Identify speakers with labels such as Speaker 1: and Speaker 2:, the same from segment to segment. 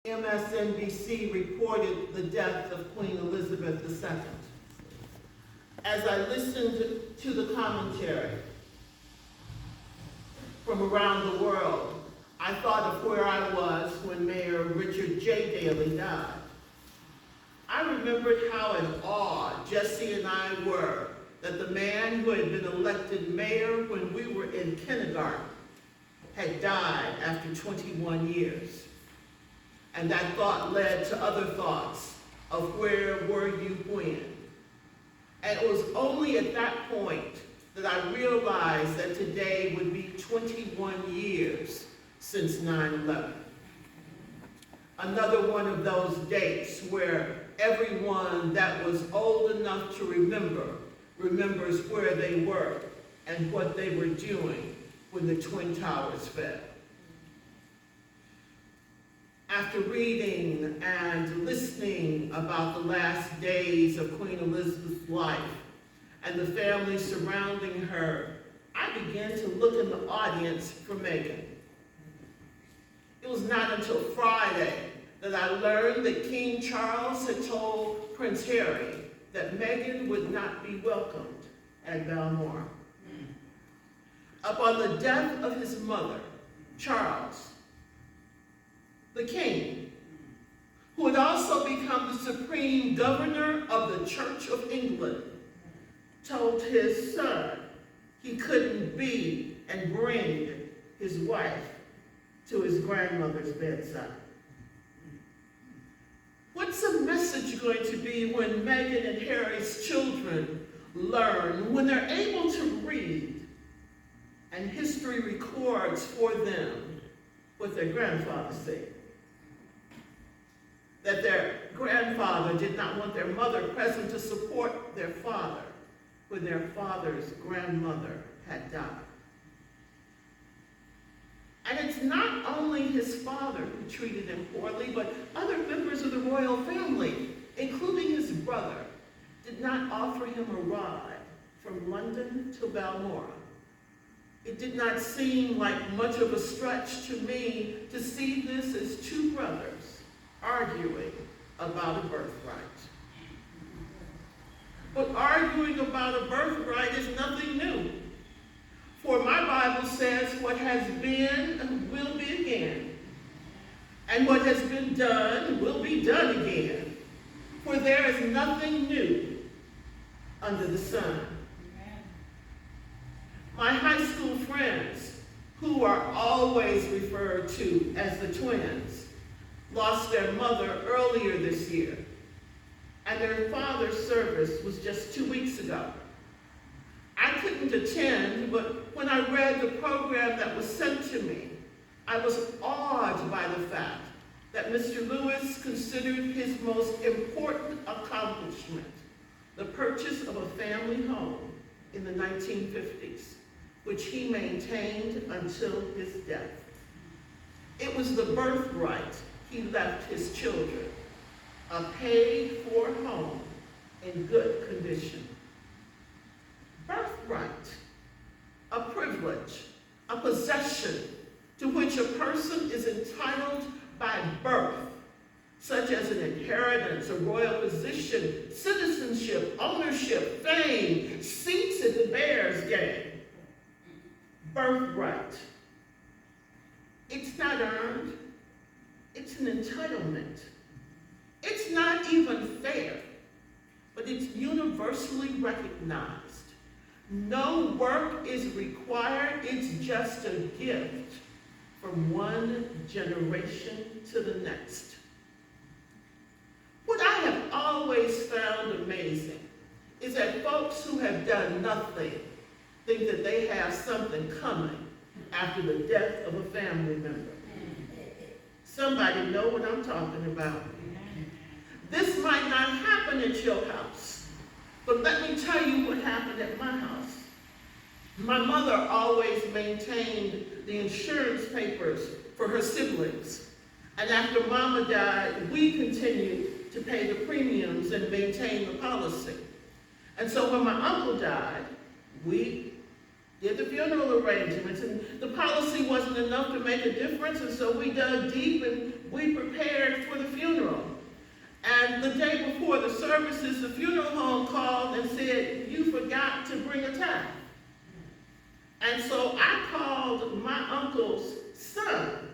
Speaker 1: MSNBC reported the death of Queen Elizabeth II. As I listened to the commentary from around the world, I thought of where I was when Mayor Richard J. Daley died. I remembered how in awe Jesse and I were that the man who had been elected mayor when we were in kindergarten had died after 21 years. And that thought led to other thoughts of where were you when? And it was only at that point that I realized that today would be 21 years since 9/11. Another one of those dates where everyone that was old enough to remember remembers where they were and what they were doing when the Twin Towers fell. After reading and listening about the last days of Queen Elizabeth's life and the family surrounding her, I began to look in the audience for Meghan. It was not until Friday that I learned that King Charles had told Prince Harry that Meghan would not be welcomed at Balmoral. Upon the death of his mother, Charles, the king, who had also become the supreme governor of the Church of England, told his son he couldn't be and bring his wife to his grandmother's bedside. What's the message going to be when Meghan and Harry's children learn, when they're able to read, and history records for them what their grandfather said? That their grandfather did not want their mother present to support their father when their father's grandmother had died. And it's not only his father who treated him poorly, but other members of the royal family, including his brother, did not offer him a ride from London to Balmoral. It did not seem like much of a stretch to me to see this as two brothers arguing about a birthright. But arguing about a birthright is nothing new. For my Bible says what has been will be again, and what has been done will be done again. For there is nothing new under the sun. My high school friends, who are always referred to as the twins, lost their mother earlier this year, and their father's service was just 2 weeks ago. I couldn't attend, but when I read the program that was sent to me, I was awed by the fact that Mr. Lewis considered his most important accomplishment the purchase of a family home in the 1950s, which he maintained until his death. It was the birthright he left his children, a paid-for home in good condition. Birthright, a privilege, a possession to which a person is entitled by birth, such as an inheritance, a royal position, citizenship, ownership, fame, seats at the Bears game. Birthright. It's not earned, it's an entitlement. It's not even fair, but it's universally recognized. No work is required, it's just a gift from one generation to the next. What I have always found amazing is that folks who have done nothing think that they have something coming after the death of a family member. Somebody know what I'm talking about. This might not happen at your house, but let me tell you what happened at my house. My mother always maintained the insurance papers for her siblings. And after Mama died, we continued to pay the premiums and maintain the policy. And so when my uncle died, we did the funeral arrangements, and the policy wasn't enough to make a difference, and so we dug deep and we prepared And the day before the services, the funeral home called and said, you forgot to bring a tie. And so I called my uncle's son,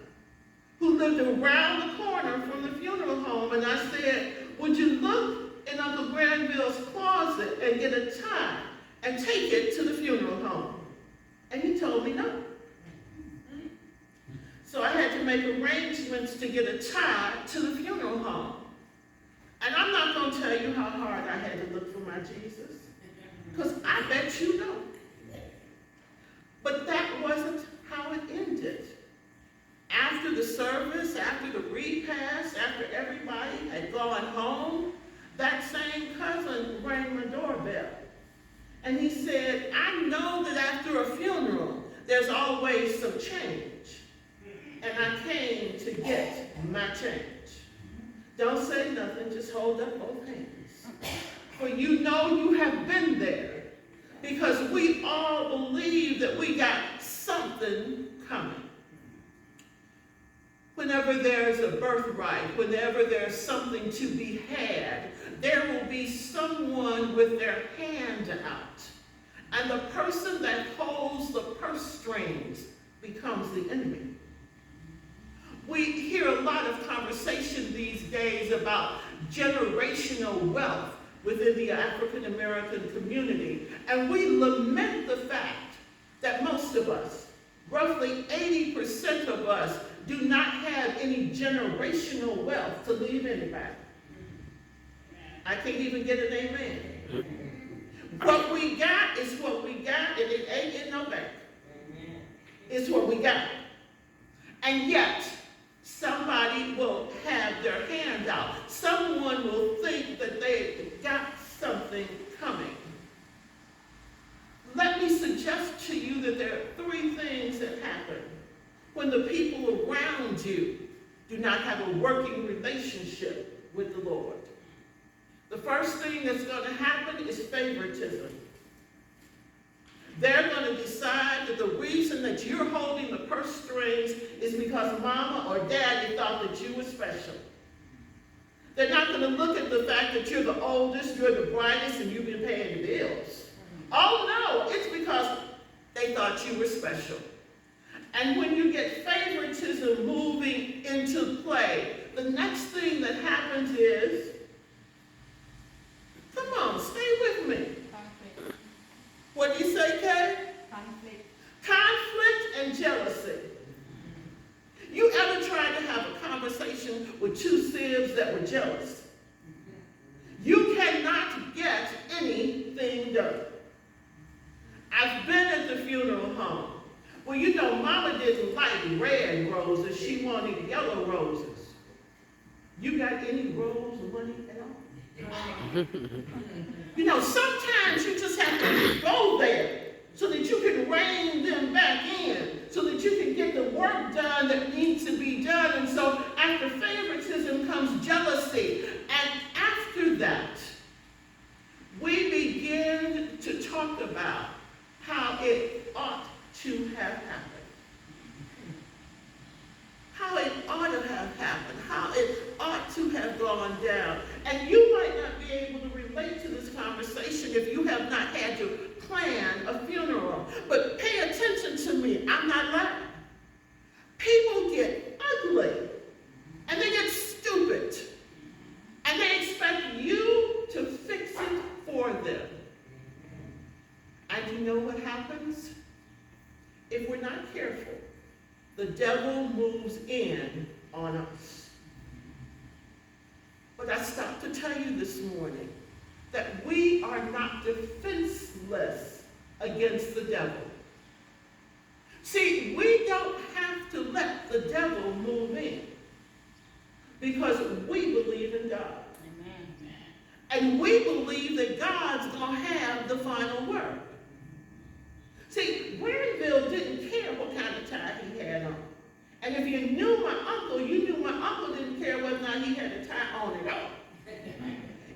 Speaker 1: who lived around the corner from the funeral home, and I said, would you look in Uncle Granville's closet and get a tie and take it to the funeral home? And he told me no. So I had to make arrangements to get a tie to the funeral home. And I'm not going to tell you how hard I had to look for my Jesus, because I bet you know. But that wasn't how it ended. After the service, after the repast, after everybody had gone home, that same cousin rang my doorbell. And he said, I know that after a funeral, there's always some change. And I came to get my change. Don't say nothing, just hold up both hands. For you know you have been there, because we all believe that we got something coming. Whenever there's a birthright, whenever there's something to be had, there will be someone with their hand out. And the person that holds the purse strings becomes the enemy. We hear a lot of conversation these days about generational wealth within the African American community. And we lament the fact that most of us, roughly 80% of us, do not have any generational wealth to leave anybody. I can't even get an amen. What we got is what we got, and it ain't in no bank. It's what we got. And yet, somebody will have their hand out. Someone will think that they got something coming. Let me suggest to you that there are three things that happen when the people around you do not have a working relationship with the Lord. The first thing that's going to happen is favoritism. They're going to decide that the reason that you're holding the purse strings is because mama or daddy thought that you were special. They're not going to look at the fact that you're the oldest, you're the brightest, and you've been paying the bills. Oh no, it's because they thought you were special. And when you get favoritism moving into play, the next thing that happens is, come on, stay with me.
Speaker 2: Conflict.
Speaker 1: What do you say, Kay?
Speaker 2: Conflict.
Speaker 1: Conflict and jealousy. You ever tried to have a conversation with two sibs that were jealous? You cannot get anything done. I've been at the funeral home. Well, you know, mama didn't like red roses. She wanted yellow roses. You got any rose money at all? You know, sometimes you just have to go there so that you can rein them back in, so that you can get the work done that needs to be done. And so after favoritism comes jealousy. And after that, we begin to talk about how it ought to have happened. How it ought to have happened. How it ought to have gone down. And you might not be able to relate to this conversation if you have not had to plan a funeral. But pay attention to me. I'm not lying. People get ugly. And they get stupid. And they expect you to fix it for them. And you know what happens? If we're not careful, the devil moves in on us. But I stopped to tell you this morning that we are not defenseless against the devil. See, we don't have to let the devil move in because we believe in God.
Speaker 2: Amen.
Speaker 1: And we believe that God's going to have the final word. See, Granville didn't care what kind of tie he had on. And if you knew my uncle, you knew my uncle didn't care whether or not he had a tie on at all.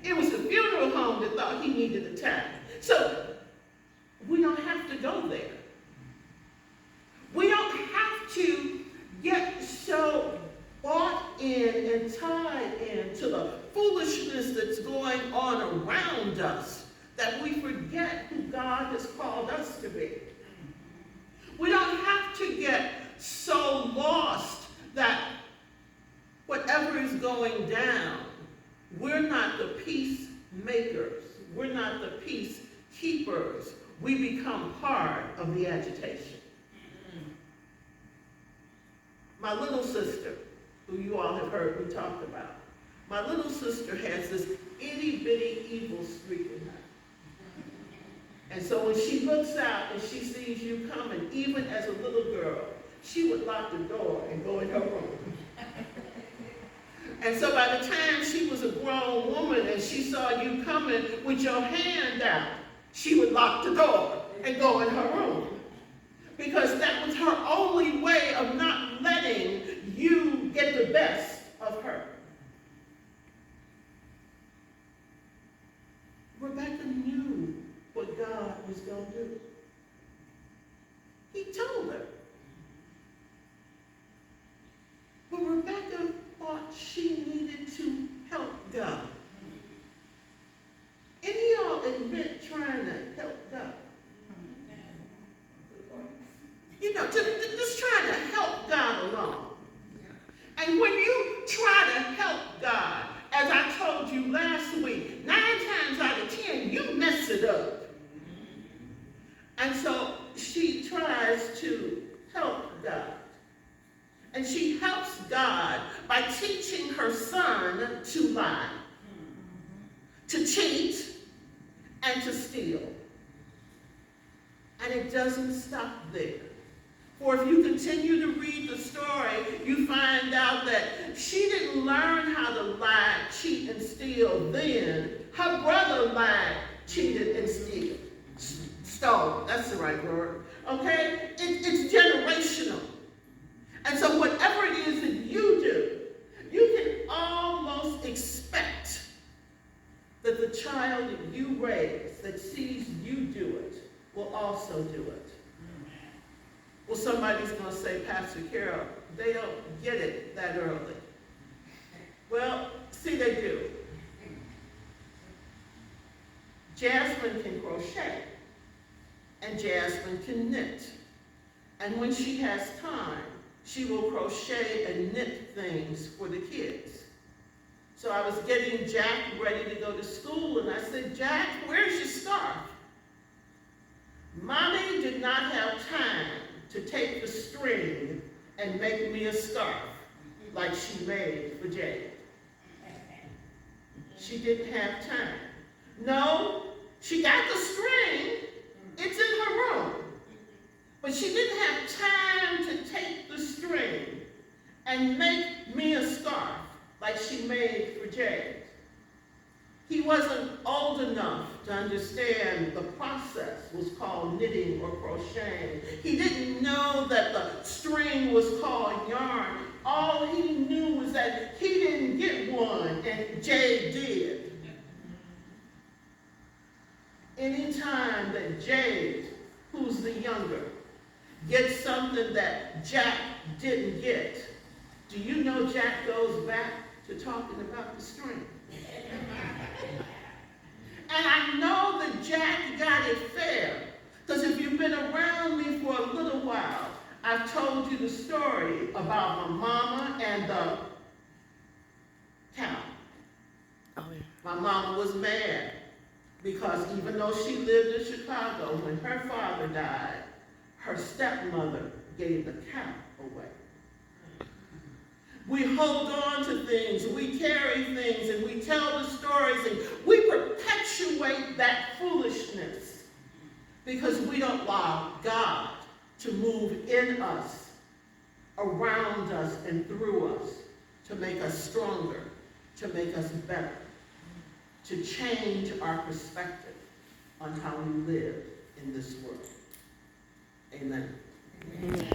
Speaker 1: It was the funeral home that thought he needed a tie. So we don't have to go there. We don't have to get so bought in and tied in to the foolish foolishness that's going on around us that we forget who God has called us to be. We don't have to get so lost that whatever is going down, we're not the peacemakers. We're not the peacekeepers. We become part of the agitation. My little sister, who you all have heard me talk about, my little sister has this itty-bitty evil streak in her. And so when she looks out and she sees you coming, even as a little girl, she would lock the door and go in her room. And so by the time she was a grown woman and she saw you coming with your hand out, she would lock the door and go in her room. Because that was her only way of not letting you get the best of her. Rebecca knew what God was going to do. He told her. But Rebecca thought she needed to help God. Any of y'all admit trying to help God? You know, just trying to help God along. And when you try to help God, as I told you last week, 9 times out of 10, you mess it up. And so she tries to help God. And she helps God by teaching her son to lie, to cheat, and to steal. And it doesn't stop there. For if you continue to read the story, you find out that she didn't learn how to lie, cheat, and steal then. Her brother lied, cheated, and stole. That's the right word. Okay? It's generational. And so whatever it is that you do, you can almost expect that the child that you raise, that sees you do it, will also do it. Well, somebody's going to say, Pastor Carol, they don't get it that early. Well, see, they do. Jasmine can crochet, and Jasmine can knit. And when she has time, she will crochet and knit things for the kids. So I was getting Jack ready to go to school, and I said, Jack, where's your scarf? Mommy did not have time to take the string and make me a scarf like she made for Jade. She didn't have time. No, she got the string. It's in her room. But she didn't have time to take the string and make me a scarf like she made for Jade. He wasn't old enough to understand the process was called knitting or crocheting. He didn't know that the string was called yarn. All he knew was that he didn't get one and Jade did. Anytime that Jade, who's the younger, gets something that Jack didn't get, do you know Jack goes back to talking about the string? And I know that Jack got it fair, because if you've been around me for a little while, I've told you the story about my mama and the cow. Oh, yeah. My mama was mad because even though she lived in Chicago, when her father died, her stepmother gave the cow away. We hold on to things, we carry things, and we tell the stories, and we perpetuate that foolishness because we don't allow God to move in us, around us, and through us to make us stronger, to make us better, to change our perspective on how we live in this world. Amen. Amen.